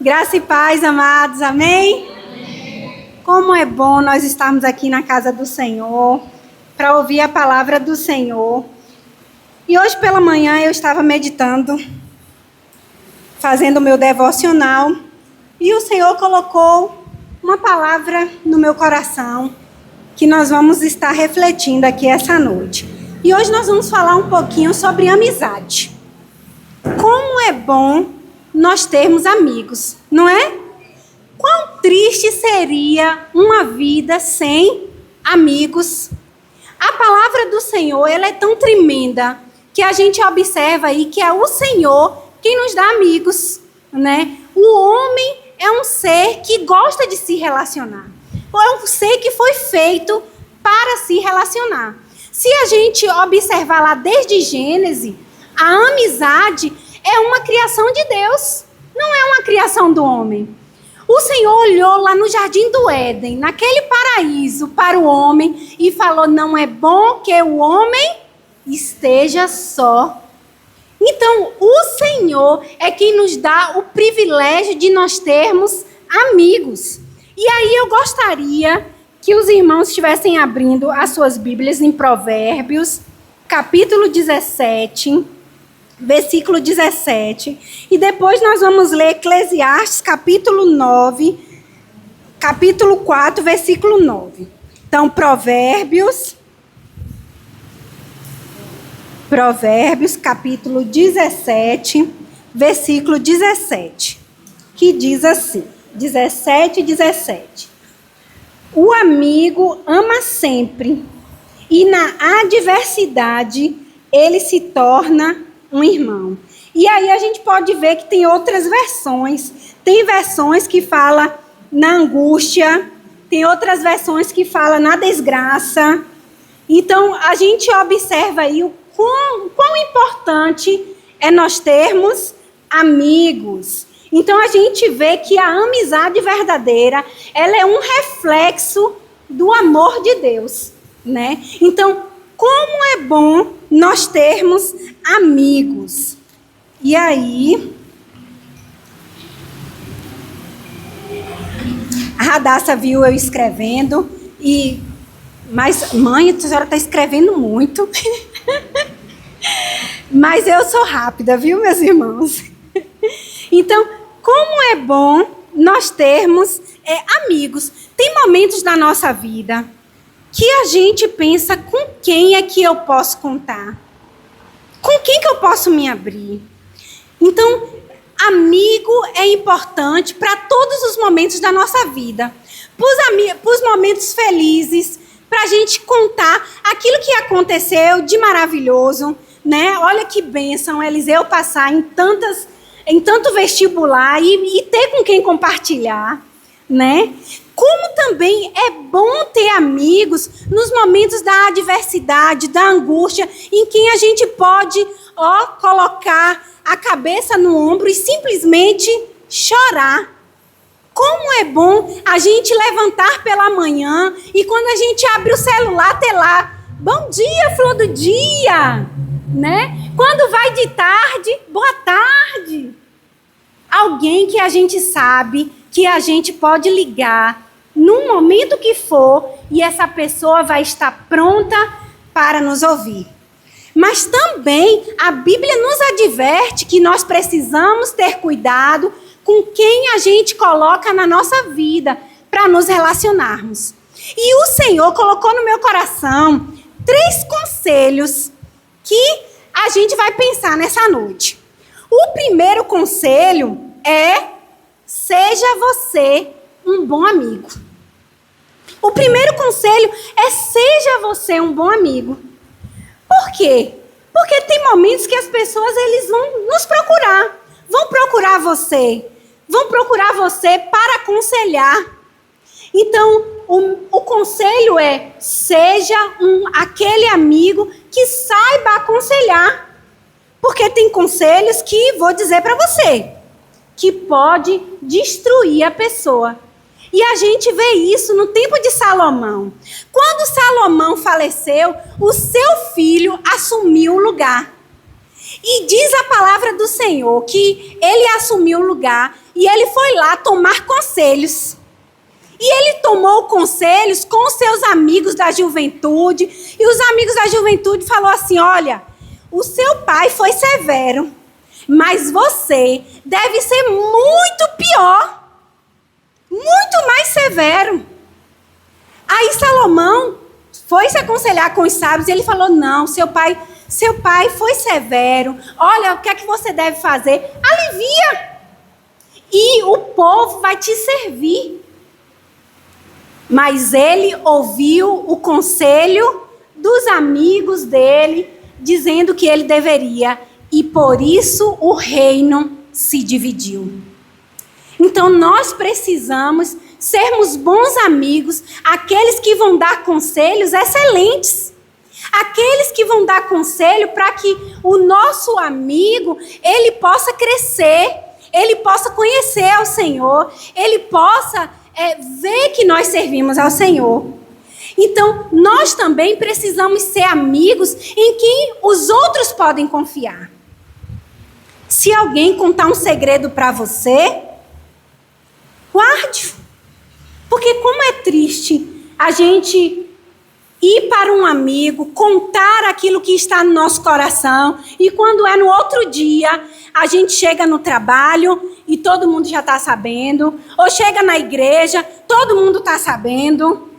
Graça e paz, amados, amém? Amém? Como é bom nós estarmos aqui na casa do Senhor, para ouvir a palavra do Senhor. E hoje pela manhã eu estava meditando, fazendo o meu devocional, e o Senhor colocou uma palavra no meu coração, que nós vamos estar refletindo aqui essa noite. E hoje nós vamos falar um pouquinho sobre amizade. Como é bom nós termos amigos, não é? Quão triste seria uma vida sem amigos. A palavra do Senhor, ela é tão tremenda que a gente observa aí que é o Senhor quem nos dá amigos, né? O homem é um ser que gosta de se relacionar. É um ser que foi feito para se relacionar. Se a gente observar lá desde Gênesis, a amizade é uma criação de Deus, não é uma criação do homem. O Senhor olhou lá no jardim do Éden, naquele paraíso, para o homem e falou: não é bom que o homem esteja só. Então, o Senhor é quem nos dá o privilégio de nós termos amigos. E aí eu gostaria que os irmãos estivessem abrindo as suas Bíblias em Provérbios, capítulo 17, versículo 17. E depois nós vamos ler Eclesiastes, capítulo 9, capítulo 4, versículo 9. Então, Provérbios, capítulo 17, versículo 17. Que diz assim, 17 e 17. O amigo ama sempre, e na adversidade ele se torna um irmão. E aí a gente pode ver que tem outras versões. Tem versões que falam na angústia, tem outras versões que falam na desgraça. Então a gente observa aí o quão importante é nós termos amigos. Então a gente vê que a amizade verdadeira, ela é um reflexo do amor de Deus, né? Então, como é bom nós termos amigos. E aí, a Radassa viu eu escrevendo mas, mãe, a senhora está escrevendo muito. Mas eu sou rápida, viu, meus irmãos? Então, como é bom nós termos amigos. Tem momentos da nossa vida que a gente pensa: com quem é que eu posso contar? Com quem que eu posso me abrir? Então, amigo é importante para todos os momentos da nossa vida. Para os momentos felizes, para a gente contar aquilo que aconteceu de maravilhoso, né? Olha que bênção, Eliseu passar em tanto vestibular e ter com quem compartilhar, né? Como também é bom ter amigos nos momentos da adversidade, da angústia, em quem a gente pode, colocar a cabeça no ombro e simplesmente chorar. Como é bom a gente levantar pela manhã e quando a gente abre o celular, ter lá: bom dia, flor do dia, né? Quando vai de tarde, boa tarde. Alguém que a gente sabe que a gente pode ligar no momento que for e essa pessoa vai estar pronta para nos ouvir. Mas também a Bíblia nos adverte que nós precisamos ter cuidado com quem a gente coloca na nossa vida para nos relacionarmos. E o Senhor colocou no meu coração 3 conselhos que a gente vai pensar nessa noite. O primeiro conselho é: seja você um bom amigo. O primeiro conselho é: seja você um bom amigo. Por quê? Porque tem momentos que as pessoas eles vão nos procurar. Vão procurar você para aconselhar. Então, o conselho é: seja aquele amigo que saiba aconselhar. Porque tem conselhos que, vou dizer para você, que pode destruir a pessoa. E a gente vê isso no tempo de Salomão. Quando Salomão faleceu, o seu filho assumiu o lugar. E diz a palavra do Senhor que ele assumiu o lugar e ele foi lá tomar conselhos. E ele tomou conselhos com os seus amigos da juventude. E os amigos da juventude falaram assim: olha, o seu pai foi severo, mas você deve ser muito pior. Muito mais severo. Aí Salomão foi se aconselhar com os sábios e ele falou: não, seu pai foi severo. Olha, o que é que você deve fazer? Alivia. E o povo vai te servir. Mas ele ouviu o conselho dos amigos dele, dizendo que ele deveria. E por isso o reino se dividiu. Então nós precisamos sermos bons amigos, aqueles que vão dar conselhos excelentes. Aqueles que vão dar conselho para que o nosso amigo, ele possa crescer, ele possa conhecer ao Senhor, ele possa ver que nós servimos ao Senhor. Então, nós também precisamos ser amigos em quem os outros podem confiar. Se alguém contar um segredo para você, guarde-o. Porque como é triste a gente ir para um amigo, contar aquilo que está no nosso coração, e quando é no outro dia, a gente chega no trabalho e todo mundo já está sabendo, ou chega na igreja, todo mundo está sabendo.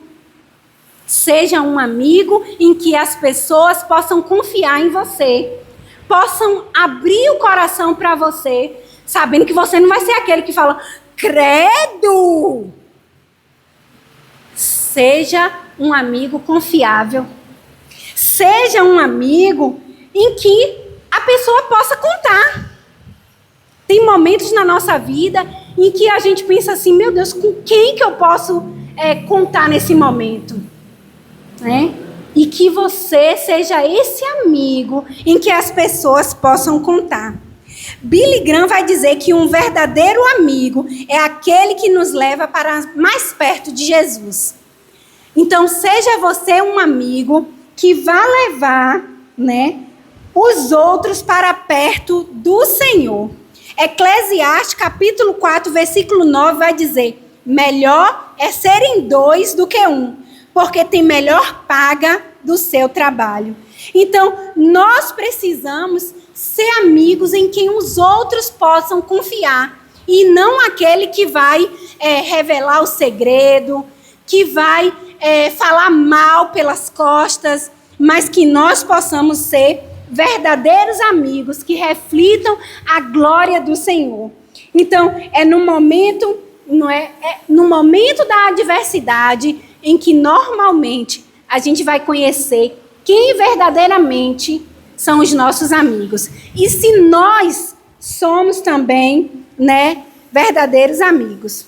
Seja um amigo em que as pessoas possam confiar em você, possam abrir o coração para você, sabendo que você não vai ser aquele que fala: credo! Seja um amigo confiável. Seja um amigo em que a pessoa possa contar. Tem momentos na nossa vida em que a gente pensa assim: meu Deus, com quem que eu posso contar nesse momento? E que você seja esse amigo em que as pessoas possam contar. Billy Graham vai dizer que um verdadeiro amigo é aquele que nos leva para mais perto de Jesus. Então, seja você um amigo que vá levar, os outros para perto do Senhor. Eclesiastes, capítulo 4, versículo 9, vai dizer: melhor é serem dois do que um, porque tem melhor paga do seu trabalho. Então, nós precisamos ser amigos em quem os outros possam confiar, e não aquele que vai revelar o segredo, que vai falar mal pelas costas, mas que nós possamos ser verdadeiros amigos que reflitam a glória do Senhor. Então, no momento da adversidade em que normalmente a gente vai conhecer quem verdadeiramente são os nossos amigos. E se nós somos também, verdadeiros amigos.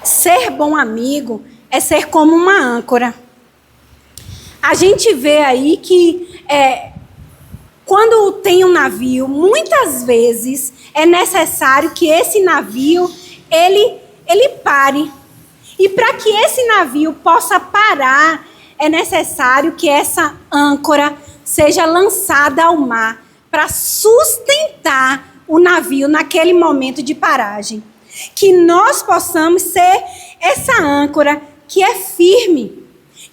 Ser bom amigo é ser como uma âncora. A gente vê aí que quando tem um navio, muitas vezes é necessário que esse navio ele pare. E para que esse navio possa parar, é necessário que essa âncora seja lançada ao mar para sustentar o navio naquele momento de paragem. Que nós possamos ser essa âncora que é firme,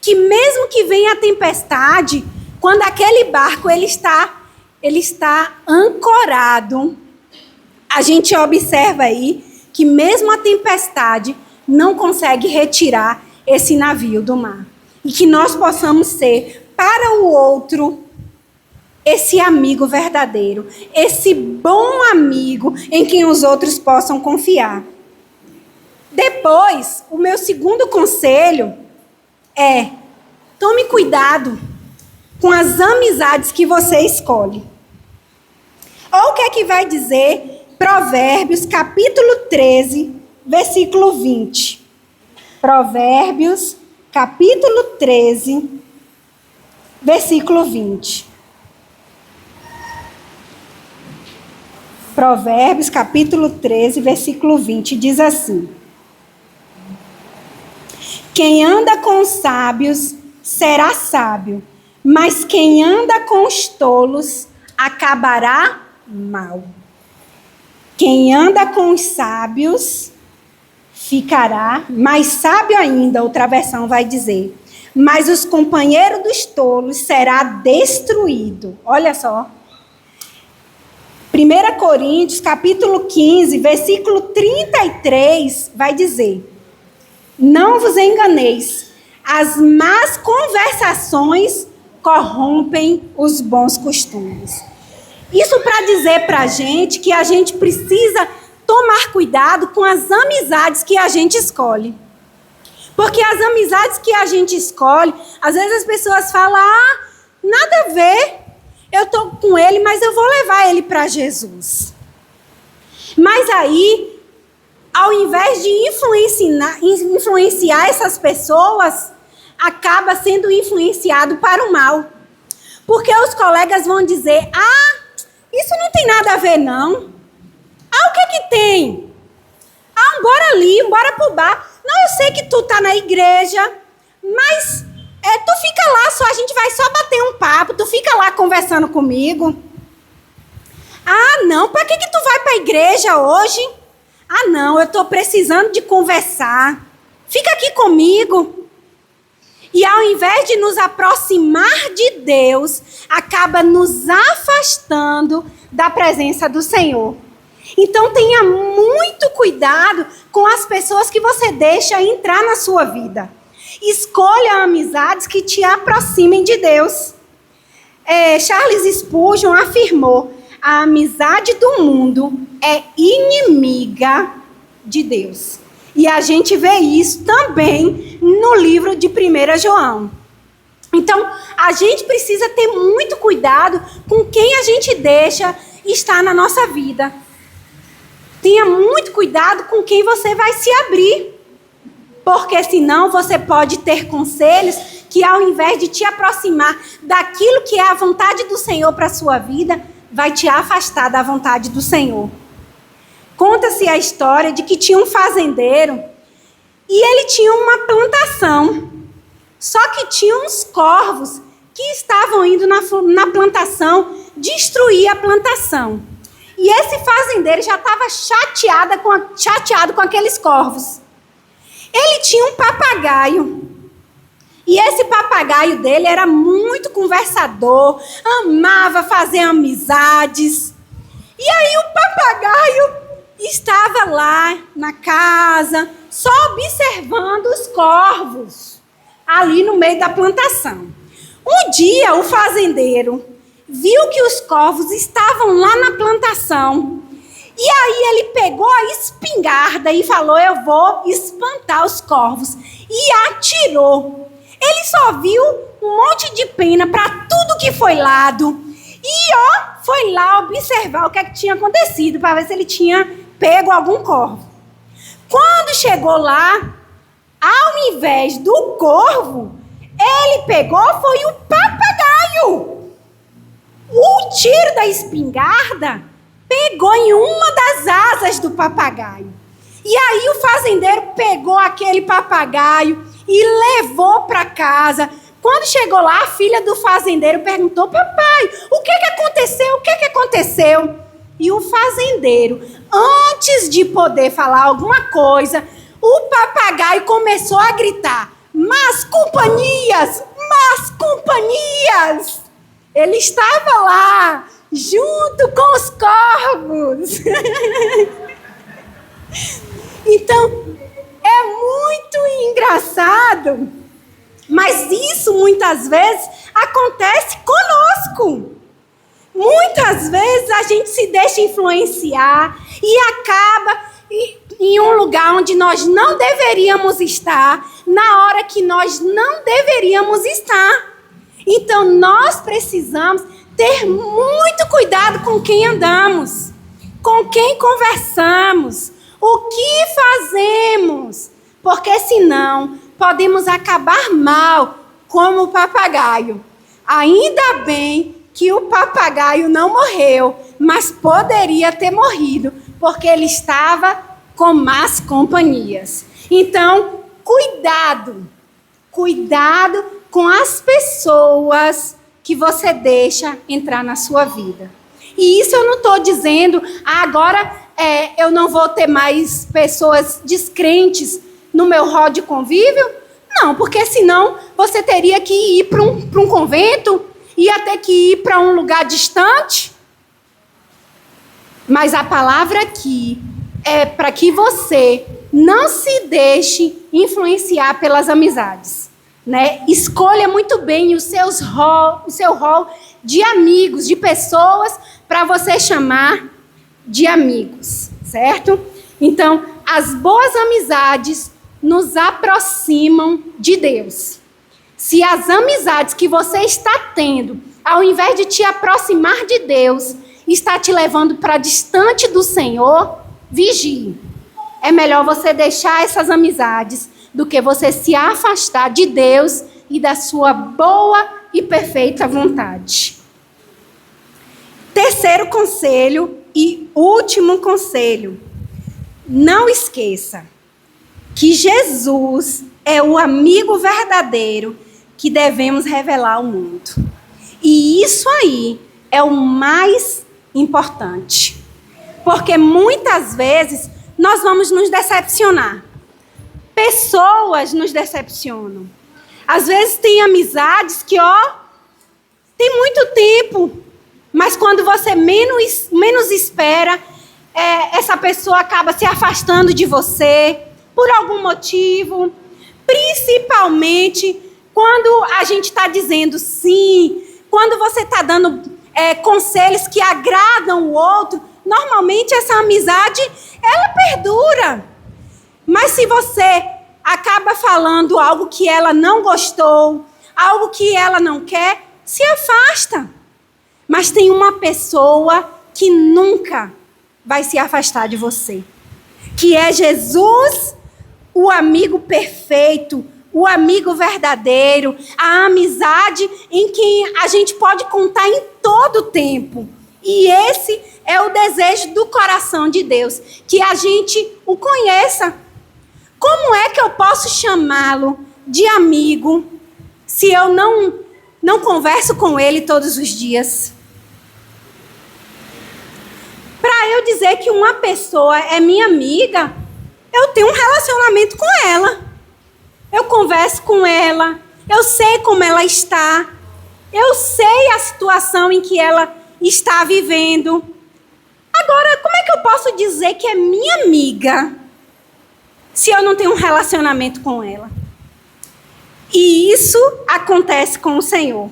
que mesmo que venha a tempestade, quando aquele barco ele está ancorado, a gente observa aí que mesmo a tempestade não consegue retirar esse navio do mar. E que nós possamos ser para o outro esse amigo verdadeiro, esse bom amigo em quem os outros possam confiar. Depois, o meu segundo conselho é: tome cuidado com as amizades que você escolhe. Olha o que é que vai dizer Provérbios, capítulo 13, versículo 20. Provérbios, capítulo 13, versículo 20. Provérbios, capítulo 13, versículo 20, diz assim: quem anda com os sábios será sábio, mas quem anda com os tolos acabará mal. Quem anda com os sábios ficará mais sábio ainda, outra versão vai dizer. Mas os companheiros dos tolos será destruído. Olha só. 1 Coríntios, capítulo 15, versículo 33, vai dizer: não vos enganeis, as más conversações corrompem os bons costumes. Isso para dizer para a gente que a gente precisa tomar cuidado com as amizades que a gente escolhe. Porque as amizades que a gente escolhe, às vezes as pessoas falam, nada a ver, eu estou com ele, mas eu vou levar ele para Jesus. Mas aí, ao invés de influenciar essas pessoas, acaba sendo influenciado para o mal. Porque os colegas vão dizer, isso não tem nada a ver não. O que tem? Bora ali, bora pro bar. Não, eu sei que tu tá na igreja, mas tu fica lá só, a gente vai só bater um papo, tu fica lá conversando comigo. Não, para que tu vai para a igreja hoje? Não, eu tô precisando de conversar. Fica aqui comigo. E ao invés de nos aproximar de Deus, acaba nos afastando da presença do Senhor. Então tenha muito cuidado com as pessoas que você deixa entrar na sua vida. Escolha amizades que te aproximem de Deus. Charles Spurgeon afirmou: a amizade do mundo é inimiga de Deus. E a gente vê isso também no livro de 1 João. Então, a gente precisa ter muito cuidado com quem a gente deixa estar na nossa vida. Tenha muito cuidado com quem você vai se abrir. Porque senão você pode ter conselhos que, ao invés de te aproximar daquilo que é a vontade do Senhor para a sua vida, vai te afastar da vontade do Senhor. Conta-se a história de que tinha um fazendeiro e ele tinha uma plantação. Só que tinha uns corvos que estavam indo na plantação destruir a plantação. E esse fazendeiro já estava chateado com aqueles corvos. Ele tinha um papagaio. E esse papagaio dele era muito conversador, amava fazer amizades. E aí o papagaio estava lá na casa, só observando os corvos, ali no meio da plantação. Um dia o fazendeiro viu que os corvos estavam lá na plantação. E aí ele pegou a espingarda e falou: eu vou espantar os corvos. E atirou. Ele só viu um monte de pena para tudo que foi lado. E foi lá observar o que tinha acontecido, para ver se ele tinha pego algum corvo. Quando chegou lá, ao invés do corvo, ele pegou, foi o papagaio. O tiro da espingarda pegou em uma das asas do papagaio. E aí o fazendeiro pegou aquele papagaio e levou para casa. Quando chegou lá, a filha do fazendeiro perguntou: papai, o que aconteceu? O que aconteceu? E o fazendeiro, antes de poder falar alguma coisa, o papagaio começou a gritar: más companhias, más companhias! Ele estava lá, junto com os corvos. Então, é muito engraçado, mas isso muitas vezes acontece conosco. Muitas vezes a gente se deixa influenciar e acaba em um lugar onde nós não deveríamos estar, na hora que nós não deveríamos estar. Então, nós precisamos ter muito cuidado com quem andamos, com quem conversamos, o que fazemos, porque senão podemos acabar mal como o papagaio. Ainda bem que o papagaio não morreu, mas poderia ter morrido, porque ele estava com más companhias. Então, cuidado com as pessoas que você deixa entrar na sua vida. E isso eu não estou dizendo, agora eu não vou ter mais pessoas descrentes no meu hall de convívio. Não, porque senão você teria que ir para um convento, ia ter que ir para um lugar distante. Mas a palavra aqui é para que você não se deixe influenciar pelas amizades, né? Escolha muito bem o seu hall de amigos, de pessoas para você chamar de amigos, certo? Então, as boas amizades nos aproximam de Deus. Se as amizades que você está tendo, ao invés de te aproximar de Deus, está te levando para distante do Senhor, vigie. É melhor você deixar essas amizades do que você se afastar de Deus e da sua boa e perfeita vontade. Terceiro conselho e último conselho. Não esqueça que Jesus é o amigo verdadeiro que devemos revelar ao mundo. E isso aí é o mais importante. Porque muitas vezes nós vamos nos decepcionar. Pessoas nos decepcionam. Às vezes tem amizades que, tem muito tempo, mas quando você menos espera, essa pessoa acaba se afastando de você por algum motivo. Principalmente quando a gente está dizendo sim, quando você está dando conselhos que agradam o outro, normalmente essa amizade, ela perdura. Mas se você acaba falando algo que ela não gostou, algo que ela não quer, se afasta. Mas tem uma pessoa que nunca vai se afastar de você, que é Jesus, o amigo perfeito, o amigo verdadeiro, a amizade em quem a gente pode contar em todo o tempo. E esse é o desejo do coração de Deus, que a gente o conheça. Como é que eu posso chamá-lo de amigo se eu não converso com ele todos os dias? Para eu dizer que uma pessoa é minha amiga, eu tenho um relacionamento com ela. Eu converso com ela, eu sei como ela está, eu sei a situação em que ela está vivendo. Agora, como é que eu posso dizer que é minha amiga se eu não tenho um relacionamento com ela? E isso acontece com o Senhor.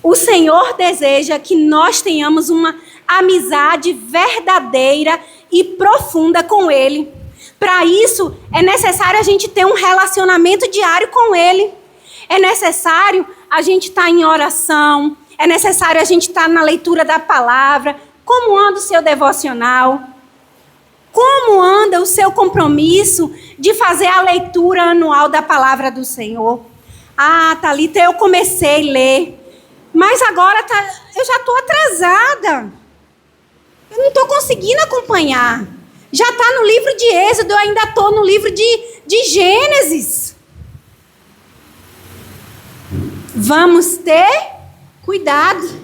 O Senhor deseja que nós tenhamos uma amizade verdadeira e profunda com Ele. Para isso, é necessário a gente ter um relacionamento diário com Ele. É necessário a gente estar em oração. É necessário a gente estar na leitura da palavra. Como anda o seu devocional? Como anda o seu compromisso de fazer a leitura anual da palavra do Senhor? Thalita, eu comecei a ler, mas agora eu já estou atrasada. Eu não estou conseguindo acompanhar. Já está no livro de Êxodo, eu ainda estou no livro de Gênesis. Vamos ter cuidado.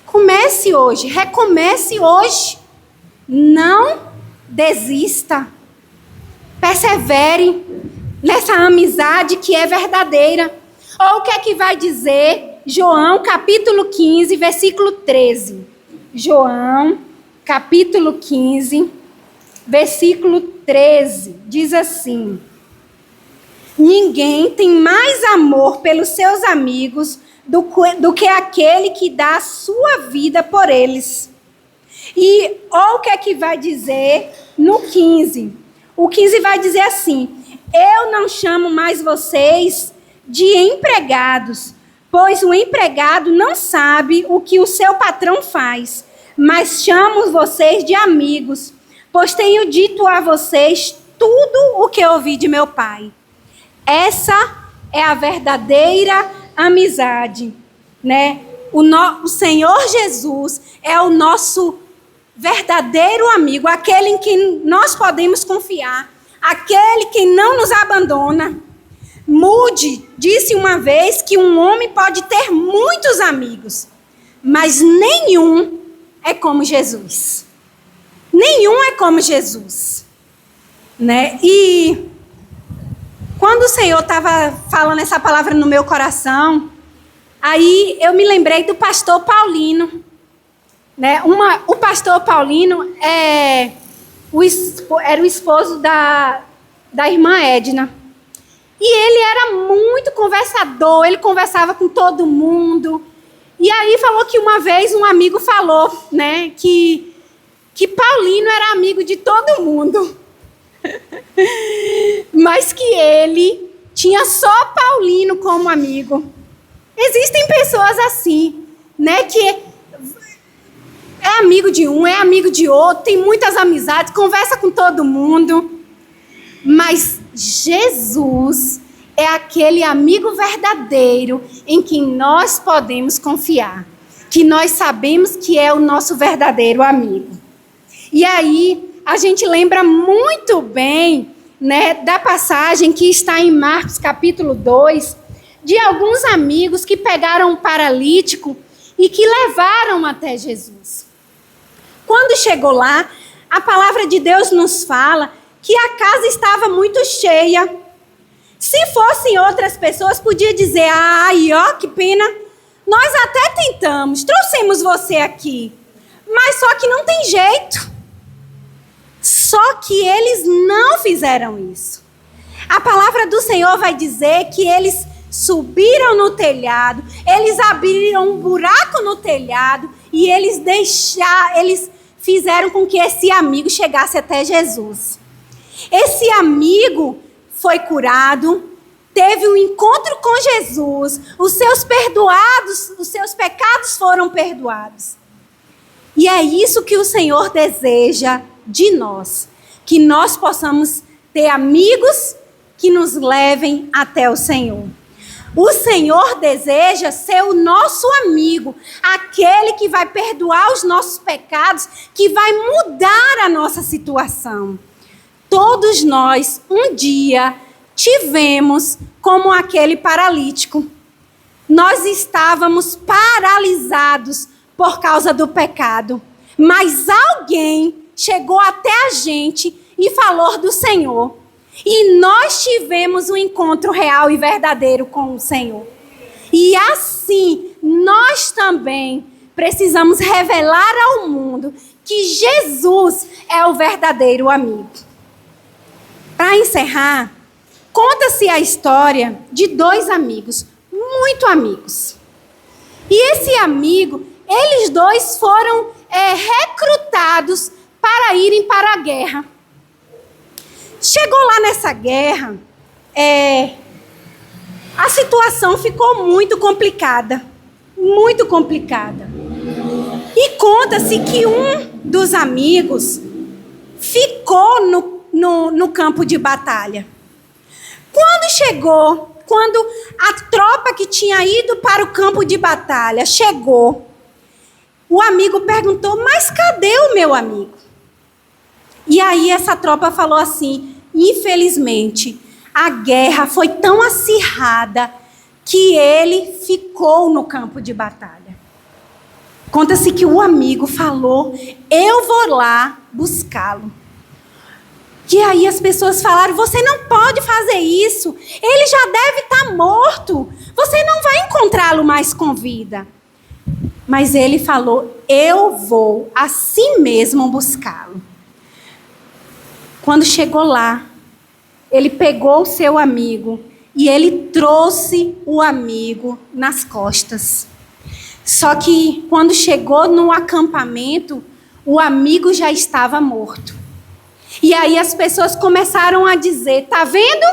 Comece hoje, recomece hoje. Não desista. Persevere nessa amizade que é verdadeira. Ou o que é que vai dizer João, capítulo 15, versículo 13. João, capítulo 15, versículo 13. Diz assim: ninguém tem mais amor pelos seus amigos do que aquele que dá a sua vida por eles. E olha o que é que vai dizer no 15. O 15 vai dizer assim: eu não chamo mais vocês de empregados, pois o empregado não sabe o que o seu patrão faz, mas chamo vocês de amigos, pois tenho dito a vocês tudo o que ouvi de meu Pai. Essa é a verdadeira amizade, né? O Senhor Jesus é o nosso verdadeiro amigo, aquele em quem nós podemos confiar, aquele que não nos abandona. Moody disse uma vez que um homem pode ter muitos amigos, mas nenhum é como Jesus. Nenhum é como Jesus. Né? E quando o Senhor estava falando essa palavra no meu coração, aí eu me lembrei do pastor Paulino. Né? O pastor Paulino era o esposo da irmã Edna. E ele era muito conversador, ele conversava com todo mundo. E aí falou que uma vez um amigo falou, né, que Paulino era amigo de todo mundo. Mas que ele tinha só Paulino como amigo. Existem pessoas assim, né, que é amigo de um, é amigo de outro, tem muitas amizades, conversa com todo mundo. Mas Jesus é aquele amigo verdadeiro em que nós podemos confiar, que nós sabemos que é o nosso verdadeiro amigo. E aí a gente lembra muito bem, né, da passagem que está em Marcos capítulo 2, de alguns amigos que pegaram um paralítico e que levaram até Jesus. Quando chegou lá, a palavra de Deus nos fala que a casa estava muito cheia. Se fossem outras pessoas, podia dizer, ai, ó, que pena, nós até tentamos, trouxemos você aqui, mas só que não tem jeito. Só que eles não fizeram isso. A palavra do Senhor vai dizer que eles subiram no telhado, eles abriram um buraco no telhado e eles fizeram com que esse amigo chegasse até Jesus. Esse amigo foi curado, teve um encontro com Jesus, os seus pecados foram perdoados. E é isso que o Senhor deseja de nós, que nós possamos ter amigos que nos levem até o Senhor. O Senhor deseja ser o nosso amigo, aquele que vai perdoar os nossos pecados, que vai mudar a nossa situação. Todos nós, um dia, tivemos como aquele paralítico. Nós estávamos paralisados por causa do pecado, mas alguém chegou até a gente e falou do Senhor. E nós tivemos um encontro real e verdadeiro com o Senhor. E assim, nós também precisamos revelar ao mundo que Jesus é o verdadeiro amigo. Para encerrar, conta-se a história de dois amigos, muito amigos. E esse amigo, eles dois foram recrutados para irem para a guerra. Chegou lá nessa guerra, a situação ficou muito complicada. Muito complicada. E conta-se que um dos amigos ficou no campo de batalha. Quando a tropa que tinha ido para o campo de batalha chegou, o amigo perguntou, mas cadê o meu amigo? E aí essa tropa falou assim, infelizmente, a guerra foi tão acirrada que ele ficou no campo de batalha. Conta-se que o amigo falou, eu vou lá buscá-lo. E aí as pessoas falaram, você não pode fazer isso, ele já deve estar morto, você não vai encontrá-lo mais com vida. Mas ele falou, eu vou assim mesmo buscá-lo. Quando chegou lá, ele pegou o seu amigo e ele trouxe o amigo nas costas. Só que quando chegou no acampamento, o amigo já estava morto. E aí as pessoas começaram a dizer, tá vendo?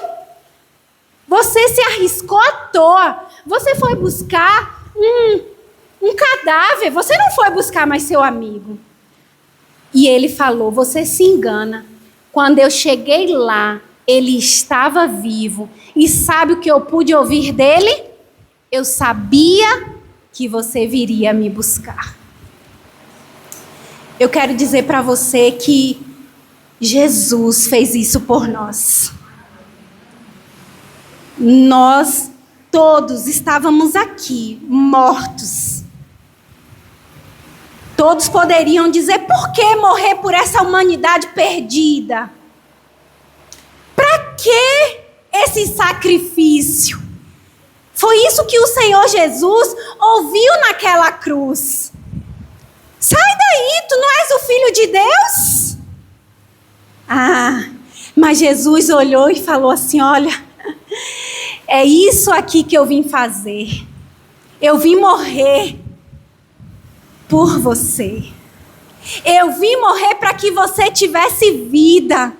Você se arriscou à toa. Você foi buscar um cadáver. Você não foi buscar mais seu amigo. E ele falou, você se engana. Quando eu cheguei lá, ele estava vivo. E sabe o que eu pude ouvir dele? Eu sabia que você viria me buscar. Eu quero dizer para você que Jesus fez isso por nós. Nós todos estávamos aqui, mortos. Todos poderiam dizer, por que morrer por essa humanidade perdida? Para que esse sacrifício? Foi isso que o Senhor Jesus ouviu naquela cruz. Sai daí, tu não és o Filho de Deus? Mas Jesus olhou e falou assim, olha, é isso aqui que eu vim fazer. Eu vim morrer por você. Eu vim morrer para que você tivesse vida.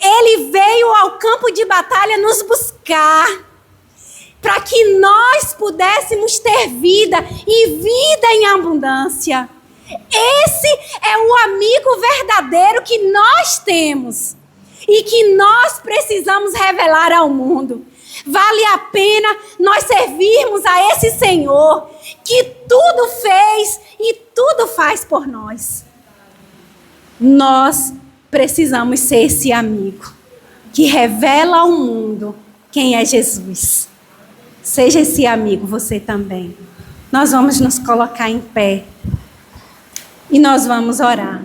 Ele veio ao campo de batalha nos buscar, para que nós pudéssemos ter vida e vida em abundância. Esse é o amigo verdadeiro que nós temos e que nós precisamos revelar ao mundo. Vale a pena nós servirmos a esse Senhor que tudo fez e tudo faz por nós. Nós precisamos ser esse amigo que revela ao mundo quem é Jesus. Seja esse amigo você também. Nós vamos nos colocar em pé e nós vamos orar.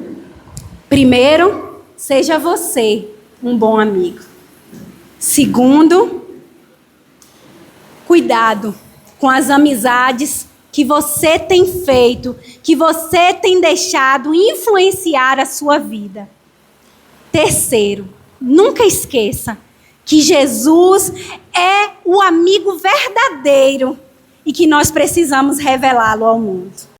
Primeiro, seja você um bom amigo. Segundo, cuidado com as amizades que você tem feito, que você tem deixado influenciar a sua vida. Terceiro, nunca esqueça que Jesus é o amigo verdadeiro e que nós precisamos revelá-lo ao mundo.